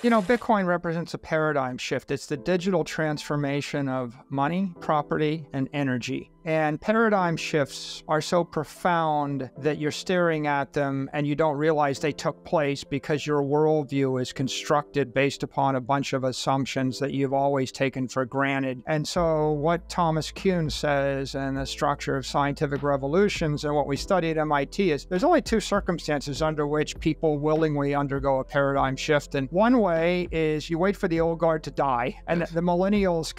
You know, Bitcoin represents a paradigm shift. It's the digital transformation of money, property, and energy. And paradigm shifts are so profound that you're staring at them and you don't realize they took place because your worldview is constructed based upon a bunch of assumptions that you've always taken for granted. And so what Thomas Kuhn says in the structure of scientific revolutions and what we study at MIT is there's only two circumstances under which people willingly undergo a paradigm shift. And one way is you wait for the old guard to die. And the millennials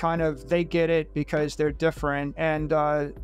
they get it because they're different. And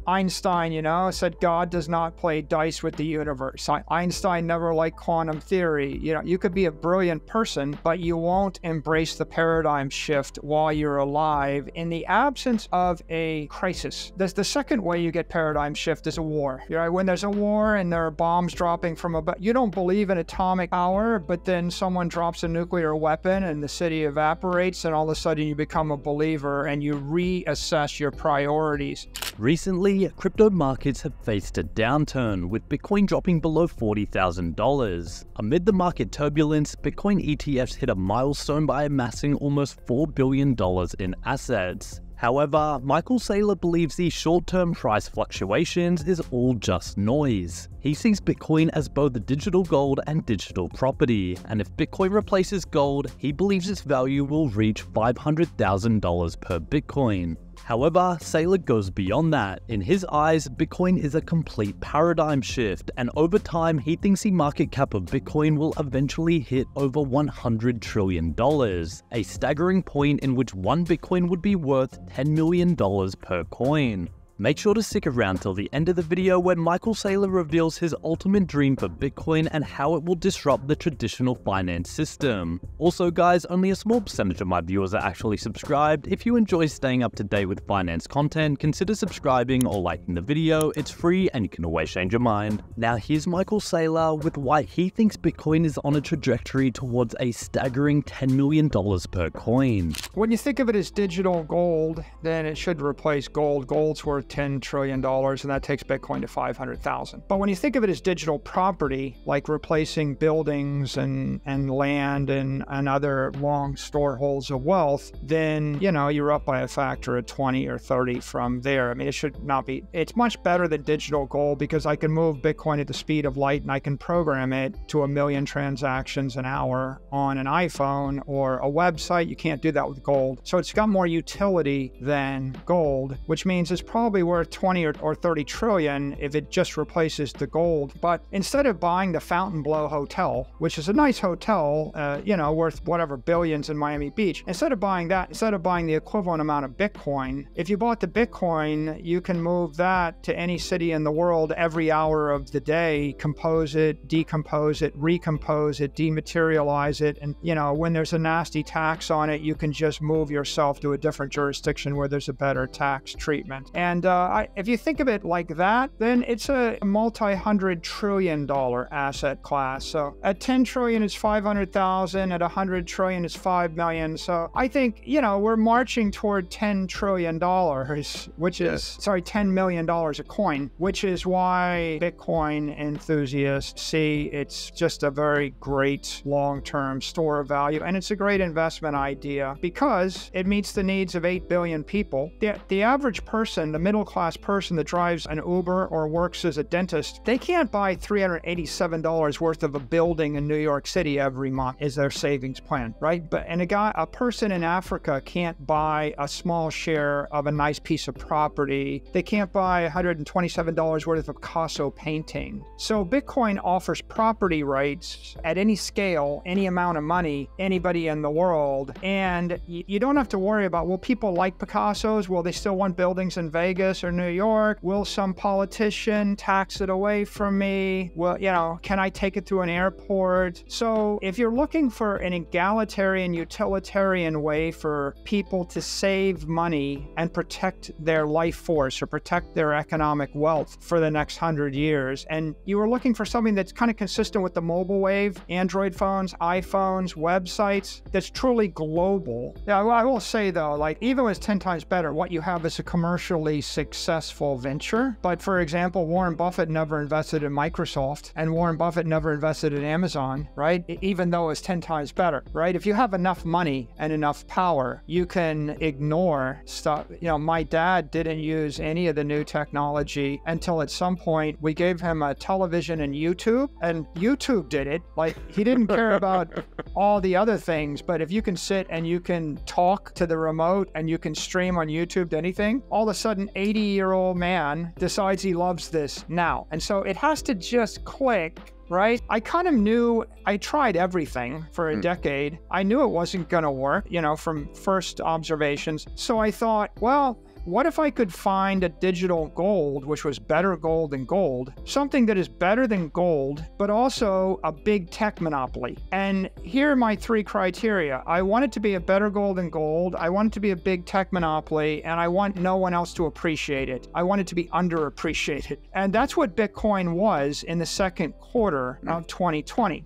Einstein, said God does not play dice with the universe. Einstein never liked quantum theory. You could be a brilliant person, but you won't embrace the paradigm shift while you're alive in the absence of a crisis. The second way you get paradigm shift is a war. When there's a war and there are bombs dropping from above, you don't believe in atomic power, but then someone drops a nuclear weapon and the city evaporates, and all of a sudden you become a believer and you reassess your priorities. Recently, crypto markets have faced a downturn, with Bitcoin dropping below $40,000. Amid the market turbulence, Bitcoin ETFs hit a milestone by amassing almost $4 billion in assets. However, Michael Saylor believes these short-term price fluctuations is all just noise. He sees Bitcoin as both digital gold and digital property, and if Bitcoin replaces gold, he believes its value will reach $500,000 per Bitcoin. However, Saylor goes beyond that. In his eyes, Bitcoin is a complete paradigm shift, and over time, he thinks the market cap of Bitcoin will eventually hit over $100 trillion, a staggering point in which one Bitcoin would be worth $10 million per coin. Make sure to stick around till the end of the video where Michael Saylor reveals his ultimate dream for Bitcoin and how it will disrupt the traditional finance system. Also guys, only a small percentage of my viewers are actually subscribed. If you enjoy staying up to date with finance content, consider subscribing or liking the video. It's free and you can always change your mind. Now here's Michael Saylor with why he thinks Bitcoin is on a trajectory towards a staggering $10 million per coin. When you think of it as digital gold, then it should replace gold. Gold's worth $10 trillion, and that takes Bitcoin to 500,000. But when you think of it as digital property, like replacing buildings and land and other long storeholds of wealth, then, you're up by a factor of 20 or 30 from there. I mean, it should not be. It's much better than digital gold because I can move Bitcoin at the speed of light and I can program it to 1 million transactions an hour on an iPhone or a website. You can't do that with gold. So it's got more utility than gold, which means it's probably worth 20 or 30 trillion if it just replaces the gold. But instead of buying the Fontainebleau Hotel, which is a nice hotel, worth whatever billions in Miami Beach, instead of buying the equivalent amount of Bitcoin, if you bought the Bitcoin, you can move that to any city in the world every hour of the day, compose it, decompose it, recompose it, dematerialize it. And, when there's a nasty tax on it, you can just move yourself to a different jurisdiction where there's a better tax treatment. And if you think of it like that, then it's a multi-hundred trillion dollar asset class. So at 10 trillion is 500,000, at 100 trillion is 5 million. So I think, we're marching toward $10 trillion, which is, $10 million a coin, which is why Bitcoin enthusiasts see it's just a very great long-term store of value. And it's a great investment idea because it meets the needs of 8 billion people. The average person, the middle-class person that drives an Uber or works as a dentist, they can't buy $387 worth of a building in New York City every month as their savings plan, right? A person in Africa can't buy a small share of a nice piece of property. They can't buy $127 worth of a Picasso painting. So Bitcoin offers property rights at any scale, any amount of money, anybody in the world, and you don't have to worry about, will people like Picassos? Will they still want buildings in Vegas or New York? Will some politician tax it away from me? Well, can I take it to an airport? So if you're looking for an egalitarian, utilitarian way for people to save money and protect their life force or protect their economic wealth for the next 100 years, and you were looking for something that's kind of consistent with the mobile wave, Android phones, iPhones, websites, that's truly global. Yeah, I will say though, even when it's 10 times better, what you have is a commercially successful venture. But for example, Warren Buffett never invested in Microsoft, and Warren Buffett never invested in Amazon, right? Even though it's 10 times better, right? If you have enough money and enough power, you can ignore stuff. You know, my dad didn't use any of the new technology until at some point we gave him a television and YouTube, and YouTube did it. Like, he didn't care about all the other things, but if you can sit and you can talk to the remote and you can stream on YouTube to anything, all of a sudden 80-year-old man decides he loves this now. And so it has to just click, right? I kind of knew, I tried everything for a decade. I knew it wasn't going to work, you know, from first observations. So I thought, well, what if I could find a digital gold, which was better gold than gold, something that is better than gold, but also a big tech monopoly? And here are my three criteria. I want it to be a better gold than gold. I want it to be a big tech monopoly, and I want no one else to appreciate it. I want it to be underappreciated. And that's what Bitcoin was in the second quarter of 2020.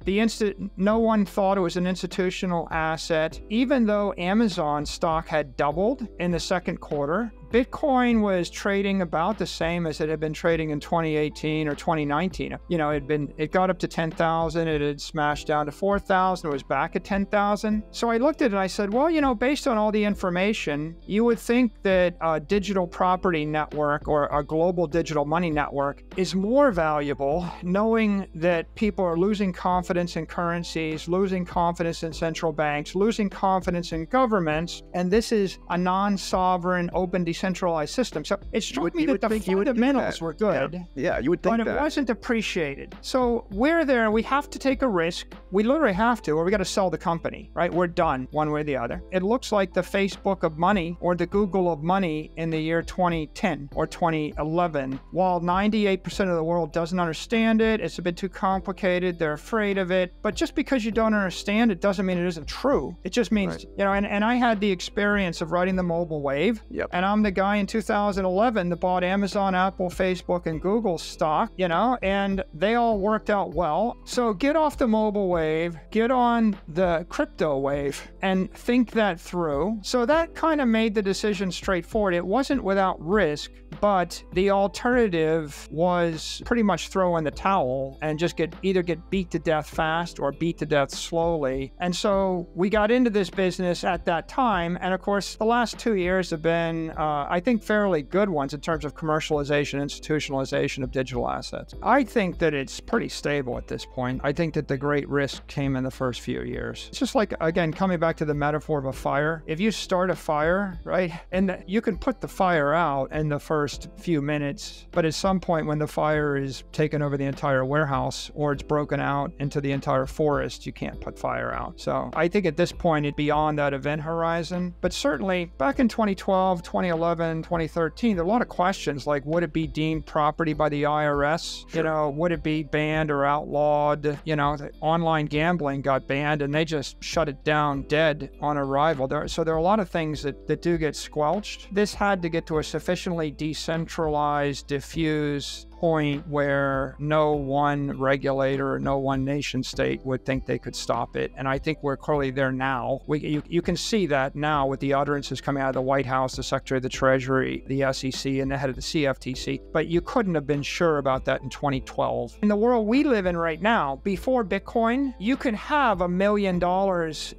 No one thought it was an institutional asset. Even though Amazon stock had doubled in the second quarter, Bitcoin was trading about the same as it had been trading in 2018 or 2019. You know, it got up to 10,000, it had smashed down to 4,000, it was back at 10,000. So I looked at it and I said, well, you know, based on all the information, you would think that a digital property network or a global digital money network is more valuable, knowing that people are losing confidence in currencies, losing confidence in central banks, losing confidence in governments, and this is a non-sovereign, open, decentralized system. So it struck me that the fundamentals were good. Yeah, you would think that. But it wasn't appreciated. So we're there, we have to take a risk. We literally have to, or we got to sell the company, right? We're done one way or the other. It looks like the Facebook of money or the Google of money in the year 2010 or 2011. While 98% of the world doesn't understand it, it's a bit too complicated, they're afraid of it. But just because you don't understand it doesn't mean it isn't true. It just means, you know, and I had the experience of riding the mobile wave. And I'm the guy in 2011 that bought Amazon, Apple, Facebook, and Google stock, you know, and they all worked out well. So get off the mobile wave, get on the crypto wave, and think that through. So that kind of made the decision straightforward. It wasn't without risk, but the alternative was pretty much throw in the towel and just either get beat to death fast or beat to death slowly. And so we got into this business at that time. And of course, the last 2 years have been, I think, fairly good ones in terms of commercialization, institutionalization of digital assets. I think that it's pretty stable at this point. I think that the great risk came in the first few years. It's just like, again, coming back to the metaphor of a fire. If you start a fire, right, and you can put the fire out in the first few minutes, but at some point when the fire is taken over the entire warehouse or it's broken out into the entire forest, you can't put fire out. So I think at this point, it's beyond that event horizon. But certainly back in 2012, 2011, 2013, there are a lot of questions like, would it be deemed property by the IRS? You know, would it be banned or outlawed? You know, the online gambling got banned and they just shut it down dead on arrival. So there are a lot of things that do get squelched. This had to get to a sufficiently decentralized, diffuse point where no one regulator or no one nation state would think they could stop it. And I think we're clearly there now. You can see that now with the utterances coming out of the White House, the Secretary of the Treasury, the SEC, and the head of the CFTC. But you couldn't have been sure about that in 2012. In the world we live in right now, before Bitcoin, you can have $1 million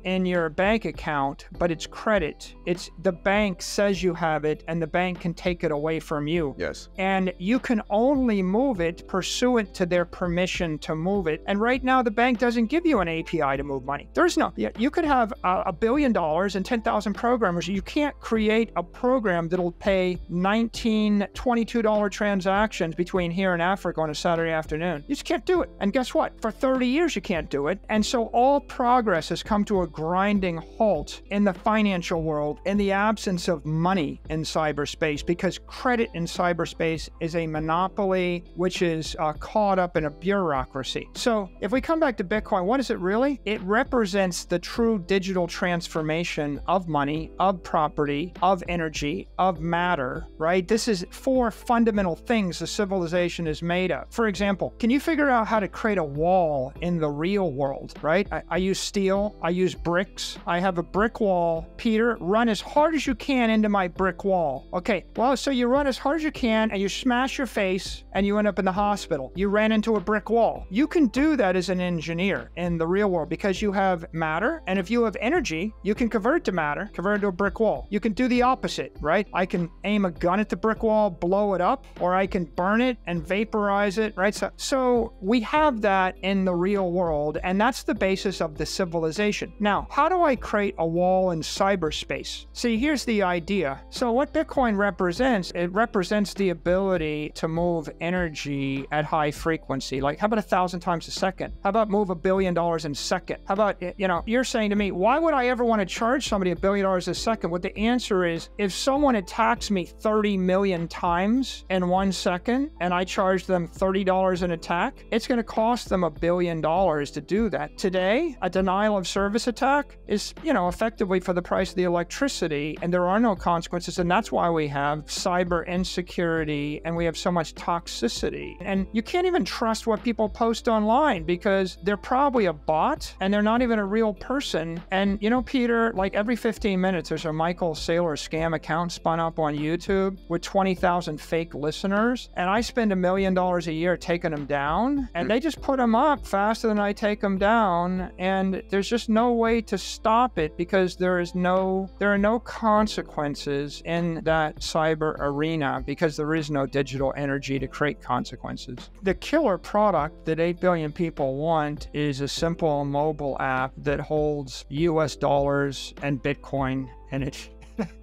in your bank account, but it's credit. It's the bank says you have it, and the bank can take it away from you. Yes. And you can only move it pursuant to their permission to move it. And right now, the bank doesn't give you an API to move money. There's no, you could have $1 billion and 10,000 programmers. You can't create a program that'll pay $19, $22 transactions between here and Africa on a Saturday afternoon. You just can't do it. And guess what? For 30 years, you can't do it. And so all progress has come to a grinding halt in the financial world in the absence of money in cyberspace, because credit in cyberspace is a monopoly family which is caught up in a bureaucracy. So if we come back to Bitcoin, what is it really? It represents the true digital transformation of money, of property, of energy, of matter, right? This is 4 fundamental things a civilization is made of. For example, can you figure out how to create a wall in the real world, right? I use steel, I use bricks, I have a brick wall. Peter, run as hard as you can into my brick wall. Okay, well, so you run as hard as you can and you smash your face and you end up in the hospital. You ran into a brick wall. You can do that as an engineer in the real world because you have matter, and if you have energy, you can convert it to matter, convert it to a brick wall. You can do the opposite, right? I can aim a gun at the brick wall, blow it up, or I can burn it and vaporize it, right? So we have that in the real world, and that's the basis of the civilization. Now, how do I create a wall in cyberspace? See, here's the idea. So what Bitcoin represents, it represents the ability to move energy at high frequency. Like, how about 1,000 times a second? How about move $1 billion in a second? How about, you're saying to me, why would I ever want to charge somebody $1 billion a second? Well, the answer is, if someone attacks me 30 million times in 1 second and I charge them $30 an attack, it's going to cost them $1 billion to do that. Today, a denial of service attack is, effectively for the price of the electricity, and there are no consequences, and that's why we have cyber insecurity and we have so much toxicity. And you can't even trust what people post online because they're probably a bot and they're not even a real person. And Peter, like every 15 minutes, there's a Michael Saylor scam account spun up on YouTube with 20,000 fake listeners, and I spend $1 million a year taking them down, and they just put them up faster than I take them down, and there's just no way to stop it because there are no consequences in that cyber arena because there is no digital energy to create consequences. The killer product that 8 billion people want is a simple mobile app that holds US dollars and Bitcoin, and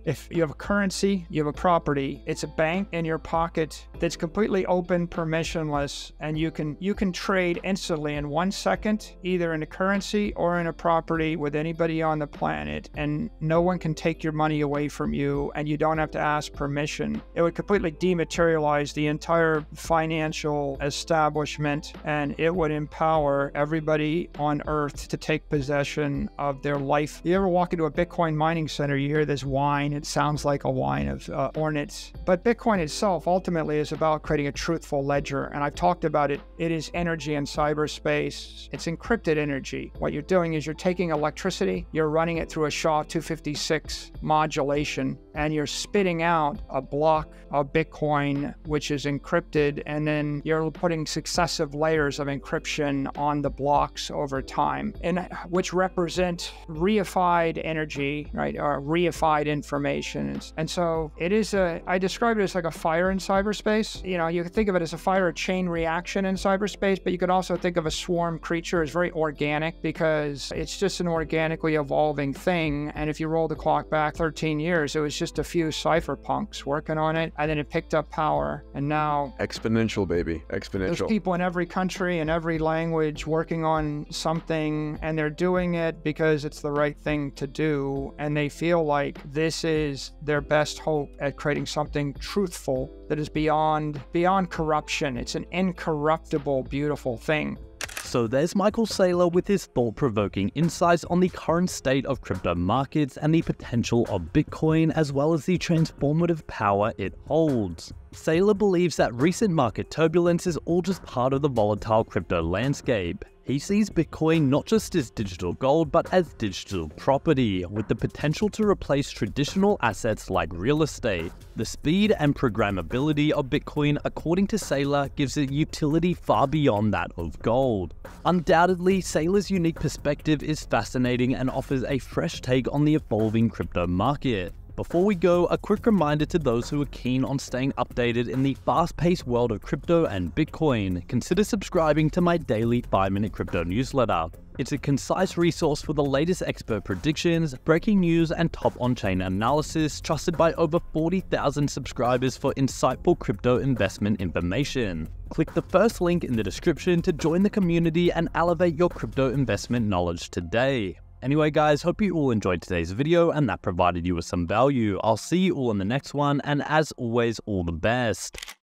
if you have a currency, you have a property, it's a bank in your pocket that's completely open, permissionless, and you can trade instantly in 1 second, either in a currency or in a property with anybody on the planet, and no one can take your money away from you, and you don't have to ask permission. It would completely dematerialize the entire financial establishment, and it would empower everybody on Earth to take possession of their life. You ever walk into a Bitcoin mining center, you hear this wine. It sounds like a wine of ornate. But Bitcoin itself ultimately is about creating a truthful ledger. And I've talked about it. It is energy in cyberspace. It's encrypted energy. What you're doing is you're taking electricity, you're running it through a SHA-256 modulation, and you're spitting out a block of Bitcoin, which is encrypted, and then you're putting successive layers of encryption on the blocks over time, and which represent reified energy, right, or reified information. And so it is I describe it as like a fire in cyberspace. You can think of it as a fire chain reaction in cyberspace, but you could also think of a swarm creature as very organic because it's just an organically evolving thing. And if you roll the clock back 13 years, it was just a few cypherpunks working on it, and then it picked up power, and now exponential, baby, exponential. There's people in every country and every language working on something, and they're doing it because it's the right thing to do, and they feel like this is their best hope at creating something truthful that is beyond corruption. It's an incorruptible, beautiful thing. So there's Michael Saylor with his thought-provoking insights on the current state of crypto markets and the potential of Bitcoin, as well as the transformative power it holds. Saylor believes that recent market turbulence is all just part of the volatile crypto landscape. He sees Bitcoin not just as digital gold, but as digital property, with the potential to replace traditional assets like real estate. The speed and programmability of Bitcoin, according to Saylor, gives it utility far beyond that of gold. Undoubtedly, Saylor's unique perspective is fascinating and offers a fresh take on the evolving crypto market. Before we go, a quick reminder to those who are keen on staying updated in the fast-paced world of crypto and Bitcoin, consider subscribing to my daily 5-minute crypto newsletter. It's a concise resource for the latest expert predictions, breaking news, and top on-chain analysis, trusted by over 40,000 subscribers for insightful crypto investment information. Click the first link in the description to join the community and elevate your crypto investment knowledge today. Anyway guys, hope you all enjoyed today's video and that provided you with some value. I'll see you all in the next one, and as always, all the best.